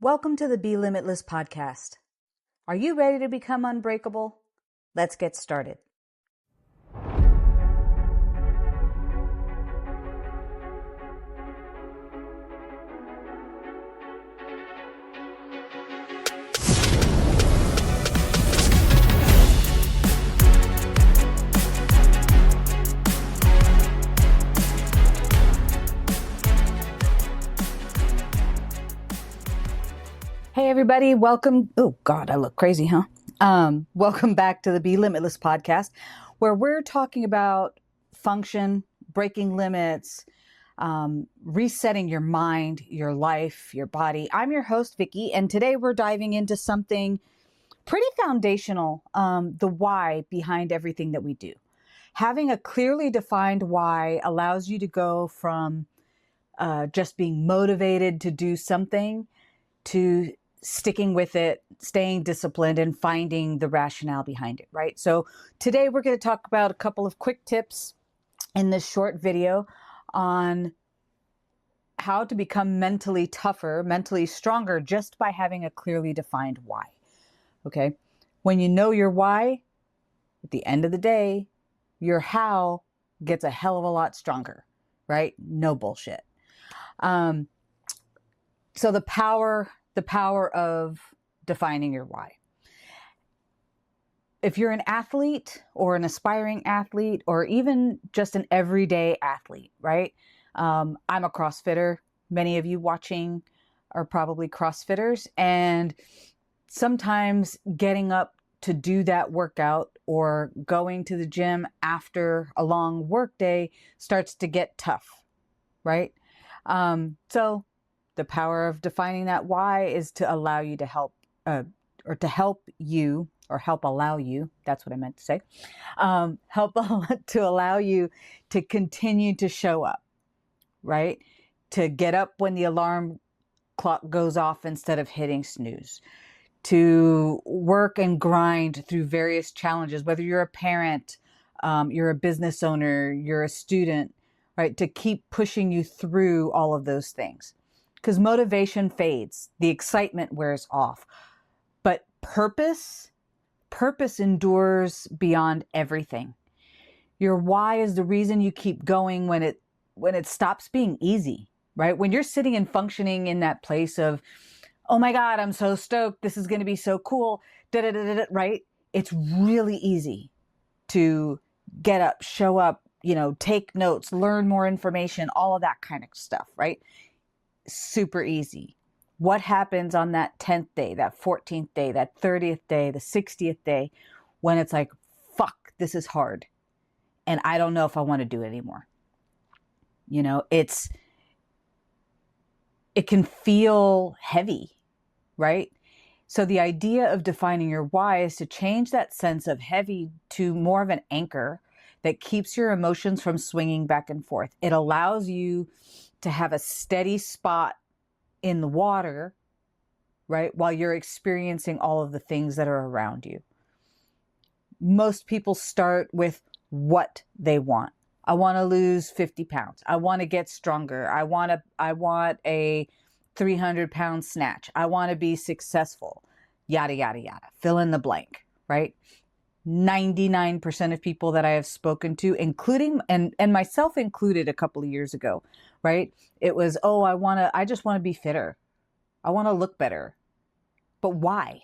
Welcome to the Be Limitless podcast. Are you ready to become unbreakable? Let's get started. Hey everybody, welcome. Oh God, I look crazy, huh? Welcome back to the Be Limitless podcast, where we're talking about function, breaking limits, resetting your mind, your life, your body. I'm your host, Vickie, and today we're diving into something pretty foundational, the why behind everything that we do. Having a clearly defined why allows you to go from just being motivated to do something to sticking with it, staying disciplined, and finding the rationale behind it, right? So today we're going to talk about a couple of quick tips in this short video on how to become mentally tougher, mentally stronger, just by having a clearly defined why. Okay? When you know your why, at the end of the day, your how gets a hell of a lot stronger, right? No bullshit. So the power of defining your why. If you're an athlete or an aspiring athlete or even just an everyday athlete, right? I'm a CrossFitter. Many of you watching are probably CrossFitters, and sometimes getting up to do that workout or going to the gym after a long work day starts to get tough, right? So the power of defining that why is to allow you to help, help allow you. That's what I meant to say. To allow you to continue to show up, right? To get up when the alarm clock goes off instead of hitting snooze. To work and grind through various challenges, whether you're a parent, you're a business owner, you're a student, right? To keep pushing you through all of those things. Because motivation fades, the excitement wears off. But purpose endures beyond everything. Your why is the reason you keep going when it stops being easy, right? When you're sitting and functioning in that place of, oh my God, I'm so stoked, this is going to be so cool, right? It's really easy to get up, show up, take notes, learn more information, all of that kind of stuff, right? Super easy. What happens on that 10th day, that 14th day, that 30th day, the 60th day, when it's like, fuck, this is hard. And I don't know if I want to do it anymore. It can feel heavy, right? So the idea of defining your why is to change that sense of heavy to more of an anchor that keeps your emotions from swinging back and forth. It allows you to have a steady spot in the water, right? While you're experiencing all of the things that are around you. Most people start with what they want. I want to lose 50 pounds. I want to get stronger. I want a 300-pound snatch. I want to be successful. Yada, yada, yada. Fill in the blank, right? 99% of people that I have spoken to, including, and myself included a couple of years ago, right? It was, I just want to be fitter. I want to look better. But why?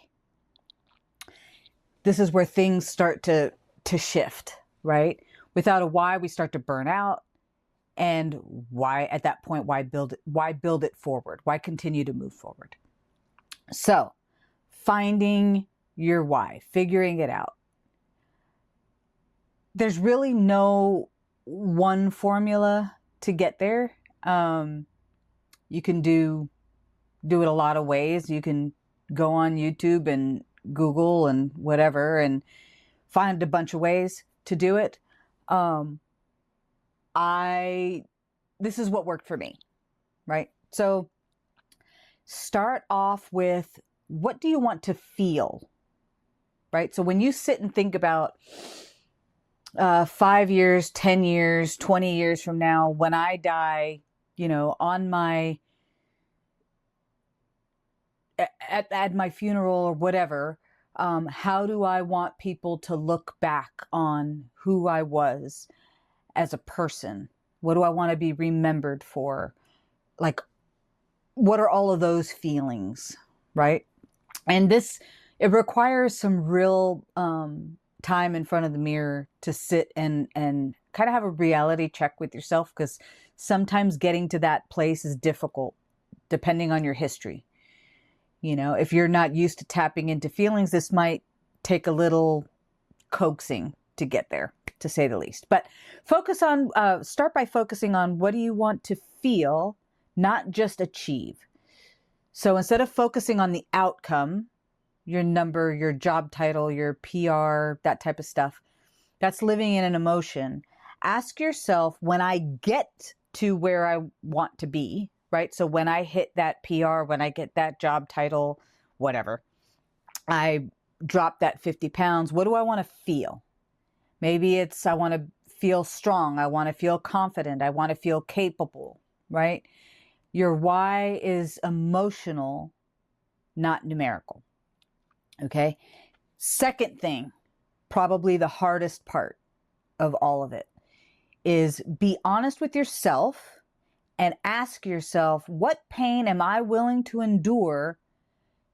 This is where things start to shift, right? Without a why, we start to burn out. And why, at that point, why build it forward? Why continue to move forward? So, finding your why, figuring it out. There's really no one formula to get there. You can do it a lot of ways. You can go on YouTube and Google and whatever and find a bunch of ways to do it. This is what worked for me, right? So start off with, what do you want to feel, right? So when you sit and think about 5 years, 10 years, 20 years from now, when I die, on my at my funeral or whatever, how do I want people to look back on who I was as a person? What do I want to be remembered for? Like, what are all of those feelings, right? And it requires some real time in front of the mirror to sit and kind of have a reality check with yourself, because sometimes getting to that place is difficult depending on your history. If you're not used to tapping into feelings, this might take a little coaxing to get there, to say the least. But start by focusing on, what do you want to feel, not just achieve. So instead of focusing on the outcome, your number, your job title, your PR, that type of stuff, that's living in an emotion. Ask yourself, when I get to where I want to be, right? So when I hit that PR, when I get that job title, whatever, I drop that 50 pounds, what do I want to feel? Maybe it's, I want to feel strong. I want to feel confident. I want to feel capable, right? Your why is emotional, not numerical. Okay. Second thing, probably the hardest part of all of it, is be honest with yourself and ask yourself, what pain am I willing to endure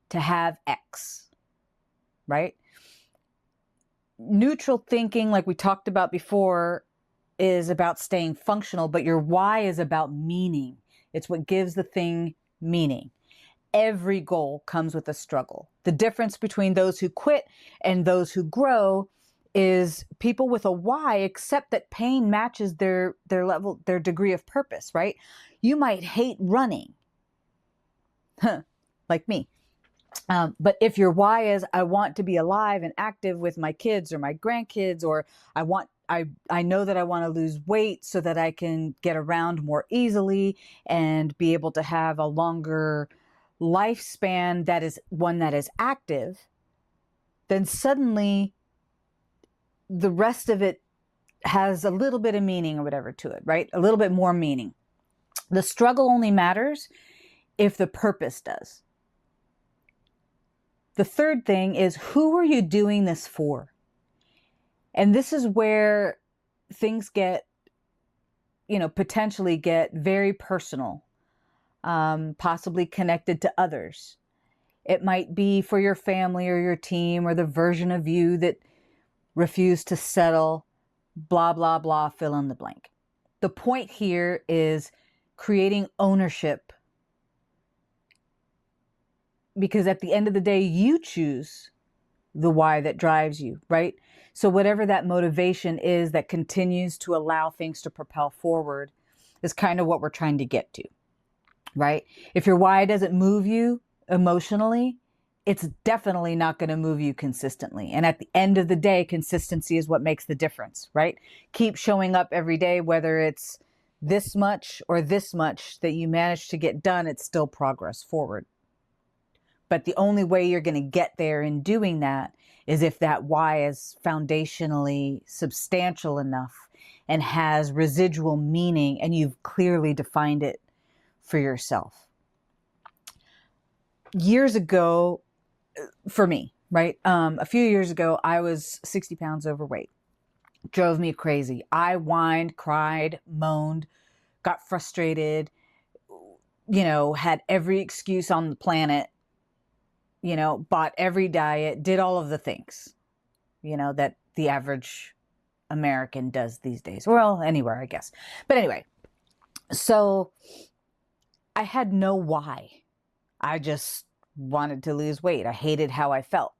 to have X? Right? Neutral thinking, like we talked about before, is about staying functional, but your why is about meaning. It's what gives the thing meaning. Every goal comes with a struggle. The difference between those who quit and those who grow is people with a why accept that pain matches their level, their degree of purpose, right? You might hate running, like me. But if your why is, I want to be alive and active with my kids or my grandkids, or I know that I want to lose weight so that I can get around more easily and be able to have a longer lifespan, that is one that is active, then suddenly the rest of it has a little bit of meaning or whatever to it, right? A little bit more meaning. The struggle only matters if the purpose does. The third thing is, who are you doing this for? And this is where things get, potentially get very personal, possibly connected to others. It might be for your family or your team, or the version of you that refused to settle, blah, blah, blah, fill in the blank. The point here is creating ownership, because at the end of the day, you choose the why that drives you, right? So whatever that motivation is that continues to allow things to propel forward is kind of what we're trying to get to, right? If your why doesn't move you emotionally, it's definitely not going to move you consistently. And at the end of the day, consistency is what makes the difference, right? Keep showing up every day, whether it's this much or this much that you manage to get done, it's still progress forward. But the only way you're going to get there in doing that is if that why is foundationally substantial enough and has residual meaning, and you've clearly defined it for yourself. Years ago, for me, right? A few years ago, I was 60 pounds overweight. Drove me crazy. I whined, cried, moaned, got frustrated, had every excuse on the planet, bought every diet, did all of the things, that the average American does these days. Well, anywhere, I guess. But anyway, so I had no why. I just wanted to lose weight. I hated how I felt,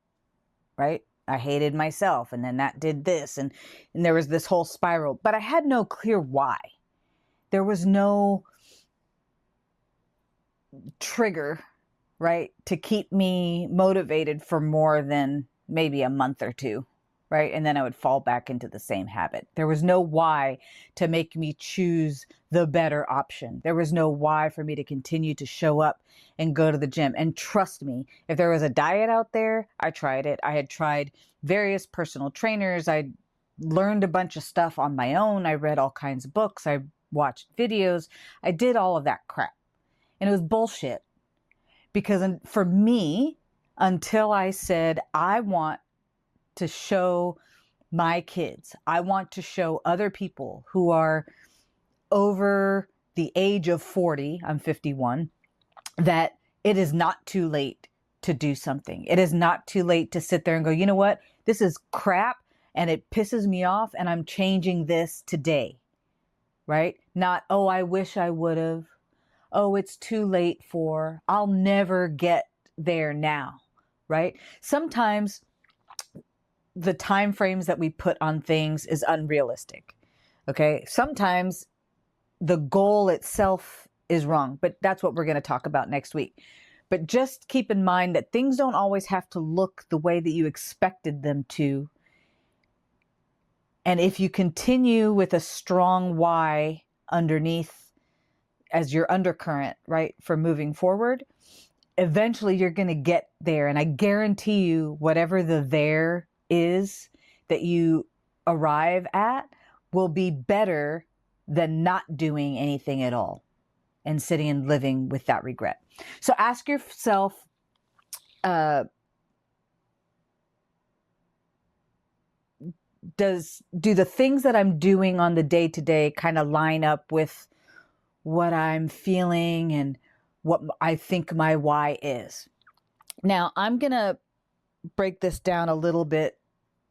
right? I hated myself. And then that did this. And there was this whole spiral. But I had no clear why. There was no trigger, right, to keep me motivated for more than maybe a month or two, right? And then I would fall back into the same habit. There was no why to make me choose the better option. There was no why for me to continue to show up and go to the gym. And trust me, if there was a diet out there, I tried it. I had tried various personal trainers. I learned a bunch of stuff on my own. I read all kinds of books. I watched videos. I did all of that crap. And it was bullshit. Because for me, until I said, I want to show my kids, I want to show other people who are over the age of 40, I'm 51, that it is not too late to do something. It is not too late to sit there and go, you know what? This is crap and it pisses me off and I'm changing this today, right? Not, oh, I wish I would have. Oh, it's too late for, I'll never get there now, right? Sometimes the time frames that we put on things is unrealistic. Okay. Sometimes the goal itself is wrong, but that's what we're going to talk about next week. But just keep in mind that things don't always have to look the way that you expected them to. And if you continue with a strong why underneath as your undercurrent, right, for moving forward, eventually you're going to get there. And I guarantee you, whatever the there is that you arrive at will be better than not doing anything at all and sitting and living with that regret. So ask yourself, do the things that I'm doing on the day-to-day kind of line up with what I'm feeling and what I think my why is? Now, I'm going to break this down a little bit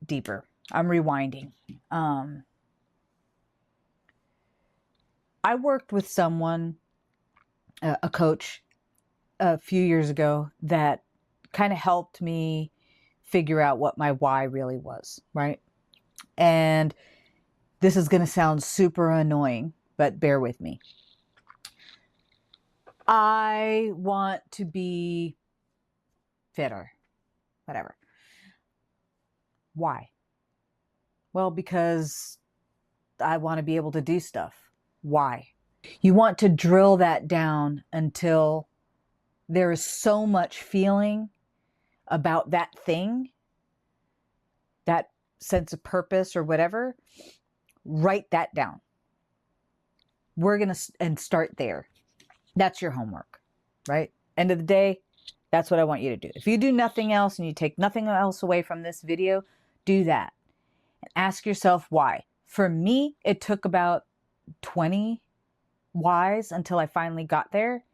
deeper. I'm rewinding. I worked with someone, a coach, a few years ago that kind of helped me figure out what my why really was, right? And this is going to sound super annoying, but bear with me. I want to be fitter, whatever. Why? Well, because I want to be able to do stuff. Why? You want to drill that down until there is so much feeling about that thing, that sense of purpose or whatever. Write that down. We're going to start there. That's your homework, right? End of the day, that's what I want you to do. If you do nothing else and you take nothing else away from this video, do that. And ask yourself why. For me, it took about 20 whys until I finally got there.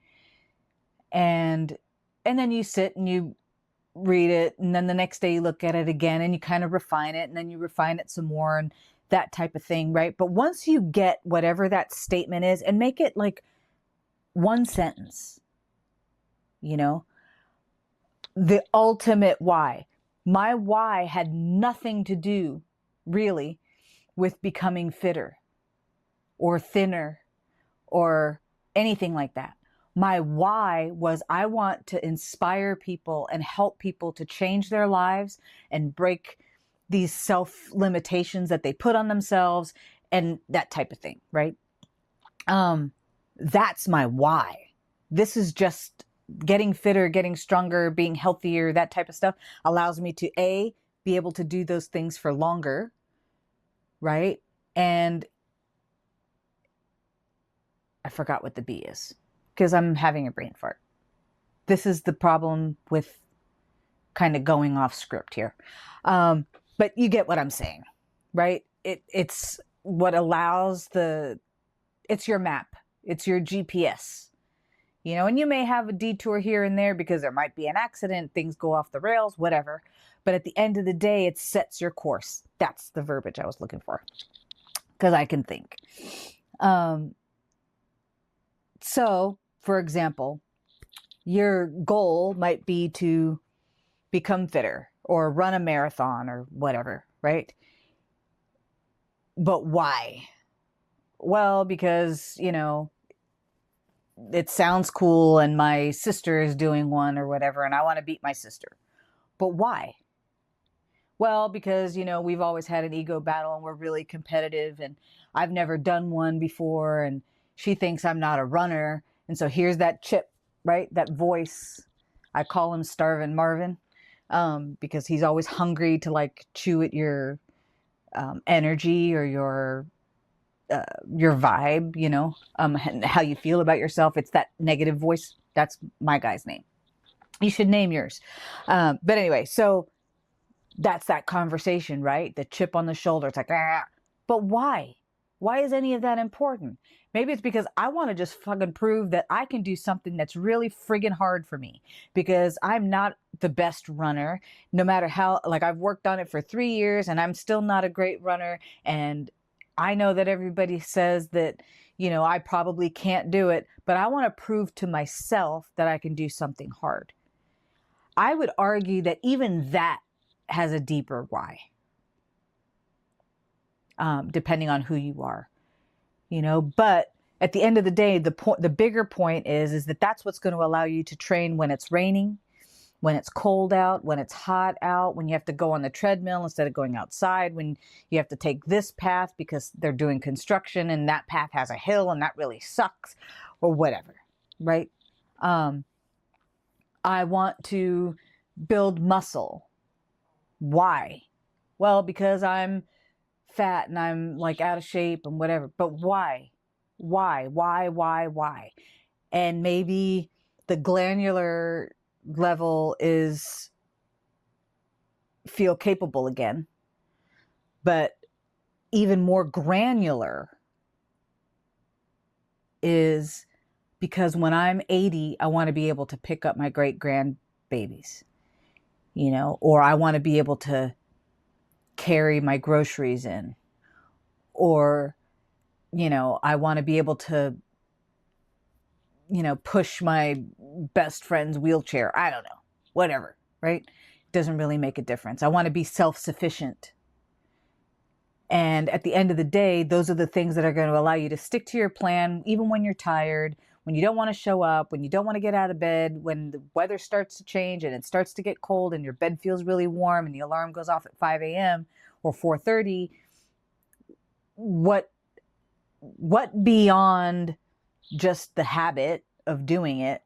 And then you sit and you read it, and then the next day you look at it again and you kind of refine it, and then you refine it some more and that type of thing, right? But once you get whatever that statement is, and make it like one sentence, you know, the ultimate why. My why had nothing to do really with becoming fitter or thinner or anything like that. My why was I want to inspire people and help people to change their lives and break these self-limitations that they put on themselves and that type of thing, right? That's my why. This is just getting fitter, getting stronger, being healthier, that type of stuff allows me to A, be able to do those things for longer, right? And I forgot what the B is because I'm having a brain fart. This is the problem with kind of going off script here. But you get what I'm saying, right? It's what allows it's your map. It's your GPS, you know, and you may have a detour here and there because there might be an accident, things go off the rails, whatever. But at the end of the day, it sets your course. That's the verbiage I was looking for because I can think. So, for example, your goal might be to become fitter or run a marathon or whatever, right? But why? Well, because, you know, it sounds cool and my sister is doing one or whatever, and I want to beat my sister. But why? Well, because, you know, we've always had an ego battle and we're really competitive and I've never done one before and she thinks I'm not a runner. And so here's that chip, right? That voice. I call him Starvin' Marvin because he's always hungry to like chew at your energy or your vibe, you know, how you feel about yourself. It's that negative voice. That's my guy's name. You should name yours. But anyway, so that's that conversation, right? The chip on the shoulder. It's like, ah. But why? Why is any of that important? Maybe it's because I want to just fucking prove that I can do something that's really friggin' hard for me, because I'm not the best runner, no matter how, like, I've worked on it for 3 years and I'm still not a great runner. And I know that everybody says that, I probably can't do it, but I want to prove to myself that I can do something hard. I would argue that even that has a deeper why, depending on who you are, But at the end of the day, the bigger point is that that's what's going to allow you to train when it's raining, when it's cold out, when it's hot out, when you have to go on the treadmill instead of going outside, when you have to take this path because they're doing construction and that path has a hill and that really sucks, or whatever, right? I want to build muscle. Why? Well, because I'm fat and I'm like out of shape and whatever. But why? Why? And maybe the glandular level is feel capable again. But even more granular is because when I'm 80, I want to be able to pick up my great grandbabies, or I want to be able to carry my groceries in, or, I want to be able to, push my best friend's wheelchair. I don't know, whatever, right? Doesn't really make a difference. I want to be self-sufficient. And at the end of the day, those are the things that are going to allow you to stick to your plan, even when you're tired, when you don't want to show up, when you don't want to get out of bed, when the weather starts to change and it starts to get cold and your bed feels really warm and the alarm goes off at 5 a.m. or 4:30. What beyond just the habit of doing it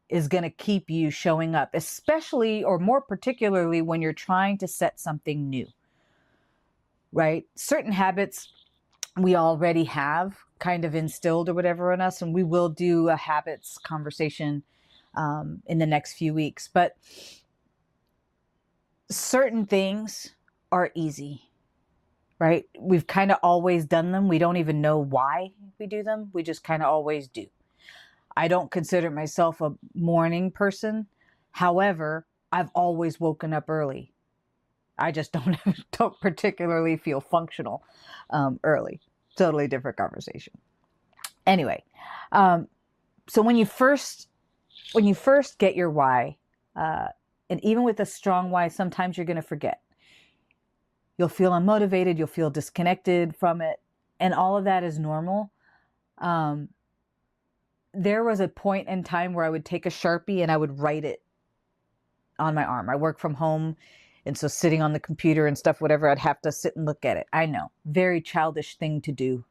is going to keep you showing up, especially or more particularly when you're trying to set something new, right? Certain habits we already have kind of instilled or whatever in us, and we will do a habits conversation in the next few weeks. But certain things are easy, right? We've kind of always done them. We don't even know why we do them. We just kind of always do. I don't consider myself a morning person. However, I've always woken up early. I just don't particularly feel functional early. Totally different conversation. Anyway, so when you first get your why, and even with a strong why, sometimes you're going to forget. You'll feel unmotivated. You'll feel disconnected from it. And all of that is normal. There was a point in time where I would take a Sharpie and I would write it on my arm. I work from home. And so sitting on the computer and stuff, whatever, I'd have to sit and look at it. I know, very childish thing to do.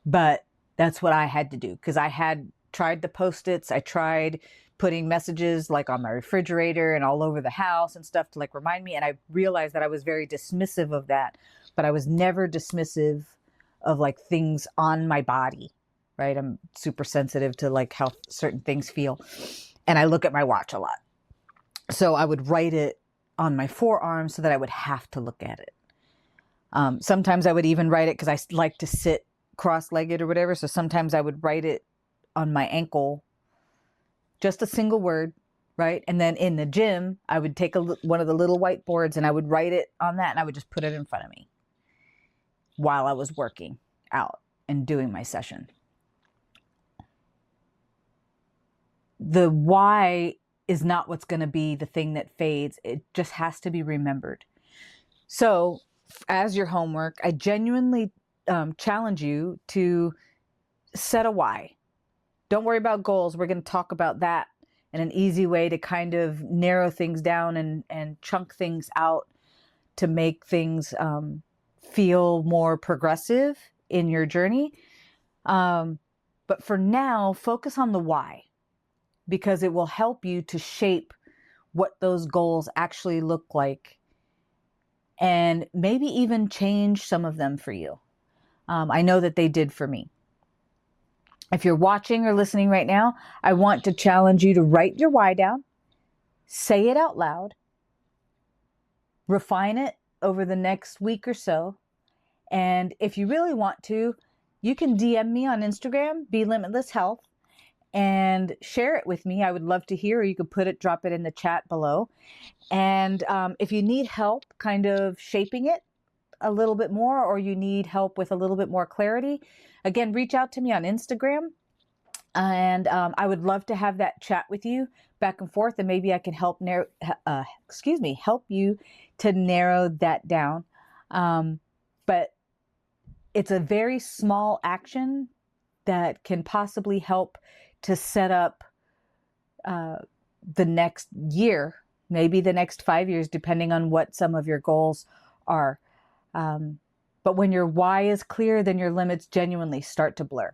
But that's what I had to do, because I had tried the Post-its. I tried putting messages like on my refrigerator and all over the house and stuff to like remind me. And I realized that I was very dismissive of that, but I was never dismissive of like things on my body, right? I'm super sensitive to like how certain things feel. And I look at my watch a lot. So I would write it on my forearm so that I would have to look at it. Sometimes I would even write it because I like to sit cross-legged or whatever. So sometimes I would write it on my ankle, just a single word, right? And then in the gym, I would take one of the little whiteboards and I would write it on that and I would just put it in front of me while I was working out and doing my session. The why is not what's going to be the thing that fades. It just has to be remembered. So as your homework, I genuinely challenge you to set a why. Don't worry about goals. We're going to talk about that and an easy way to kind of narrow things down and chunk things out to make things feel more progressive in your journey. But for now, focus on the why, because it will help you to shape what those goals actually look like and maybe even change some of them for you. I know that they did for me. If you're watching or listening right now, I want to challenge you to write your why down say it out loud, refine it over the next week or so. And if you really want to, you can DM me on Instagram, Be Limitless Health, and share it with me. I would love to hear, or you could drop it in the chat below. And if you need help kind of shaping it a little bit more, or you need help with a little bit more clarity, again, reach out to me on Instagram. And I would love to have that chat with you back and forth, and maybe I can help help you to narrow that down. But it's a very small action that can possibly help to set up the next year, maybe the next 5 years, depending on what some of your goals are. But when your why is clear, then your limits genuinely start to blur.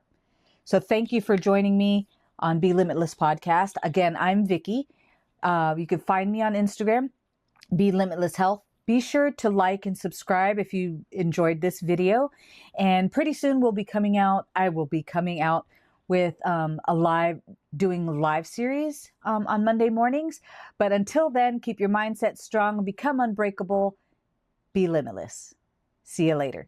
So thank you for joining me on Be Limitless Podcast. Again, I'm Vickie. You can find me on Instagram, Be Limitless Health. Be sure to like and subscribe if you enjoyed this video. And pretty soon I will be coming out with doing a live series on Monday mornings. But until then, keep your mindset strong, become unbreakable, be limitless. See you later.